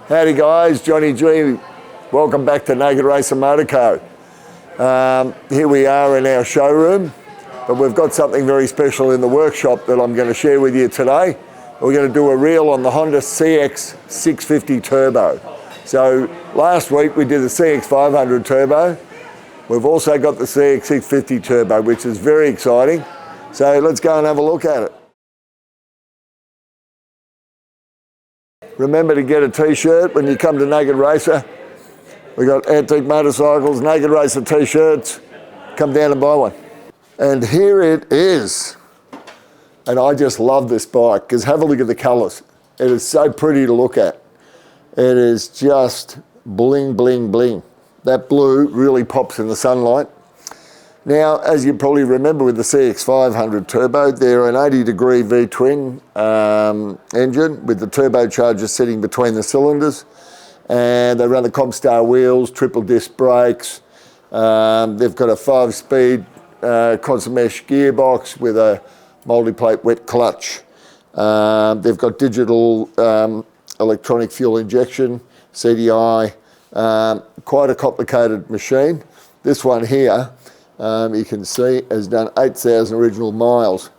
Howdy guys, Johnny G. Welcome back to Naked Racer Motor Co. Here we are in our showroom, but we've got something very special in the workshop that I'm going to share with you today. We're going to do a reel on the Honda CX650 Turbo. So last week we did the CX500 Turbo. We've also got the CX650 Turbo, which is very exciting. So let's go and have a look at it. Remember to get a t-shirt when you come to Naked Racer. We got antique motorcycles, Naked Racer t-shirts. Come down and buy one. And here it is. And I just love this bike because have a look at the colours. It is so pretty to look at. It is just bling, bling, bling. That blue really pops in the sunlight. Now, as you probably remember with the CX500 Turbo, they're an 80-degree V-twin engine with the turbocharger sitting between the cylinders. And they run the Comstar wheels, triple disc brakes. They've got a 5-speed Consumesh gearbox with a multi-plate wet clutch. They've got digital electronic fuel injection, CDI, quite a complicated machine. This one here, you can see, has done 8,000 original miles.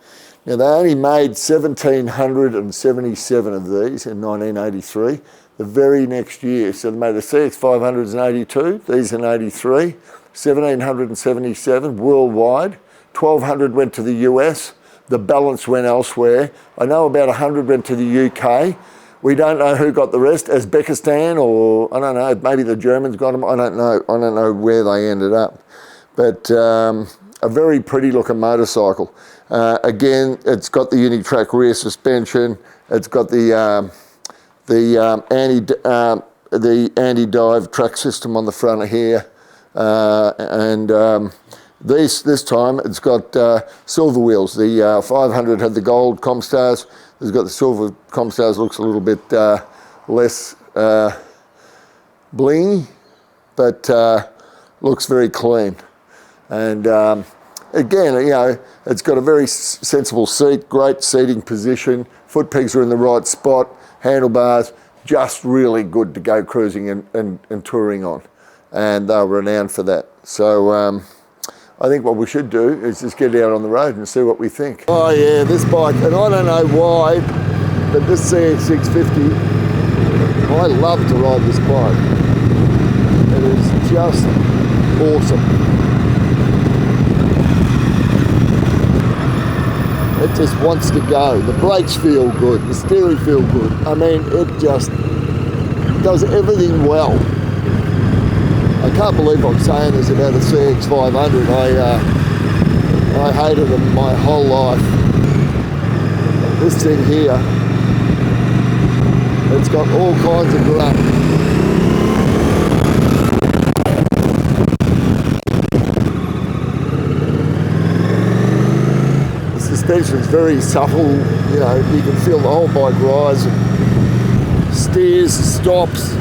Now, they only made 1,777 of these in 1983. The very next year, so they made the CX500s in 82, these in 83, 1,777 worldwide, 1,200 went to the US, the balance went elsewhere. I know about 100 went to the UK. We don't know who got the rest, Uzbekistan, or I don't know, maybe the Germans got them, I don't know where they ended up. But a very pretty looking motorcycle. Again, it's got the Unitrack rear suspension, it's got the anti-dive track system on the front of here, this time it's got silver wheels. The 500 had the gold Comstars. It's got the silver Comstars. Looks a little bit less blingy, but looks very clean. And again, you know, it's got a very sensible seat, great seating position. Foot pegs are in the right spot. Handlebars, just really good to go cruising and touring on. And they're renowned for that. So I think what we should do is just get out on the road and see what we think. Oh yeah, this bike, and I don't know why, but this CX650, I love to ride this bike. It is just awesome. It just wants to go. The brakes feel good, the steering feel good. I mean, it just does everything well. I can't believe I'm saying this about the CX500. I hated them my whole life. This thing here, it's got all kinds of grunt. The suspension is very supple. You know, you can feel the whole bike rise. Steers, stops.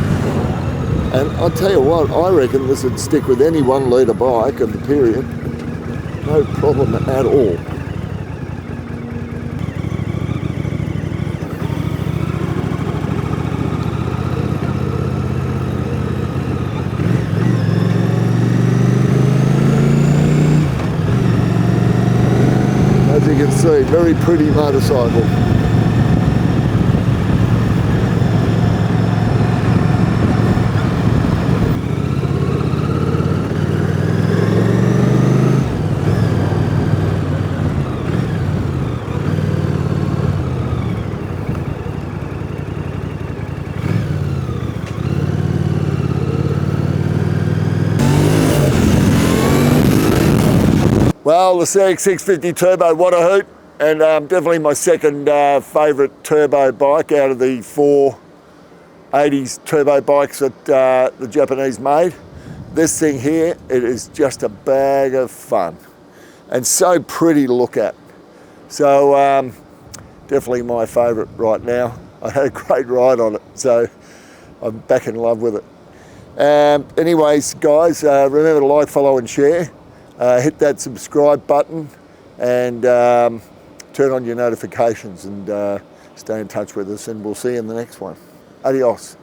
And I'll tell you what, I reckon this would stick with any 1 litre bike of the period. No problem at all. As you can see, very pretty motorcycle. Well, the CX650 Turbo, what a hoot, and definitely my second favourite turbo bike out of the 4 80s turbo bikes that the Japanese made. This thing here, it is just a bag of fun and so pretty to look at. So definitely my favourite right now. I had a great ride on it, so I'm back in love with it. Anyways, guys, remember to like, follow and share. Hit that subscribe button and turn on your notifications and stay in touch with us, and we'll see you in the next one. Adios.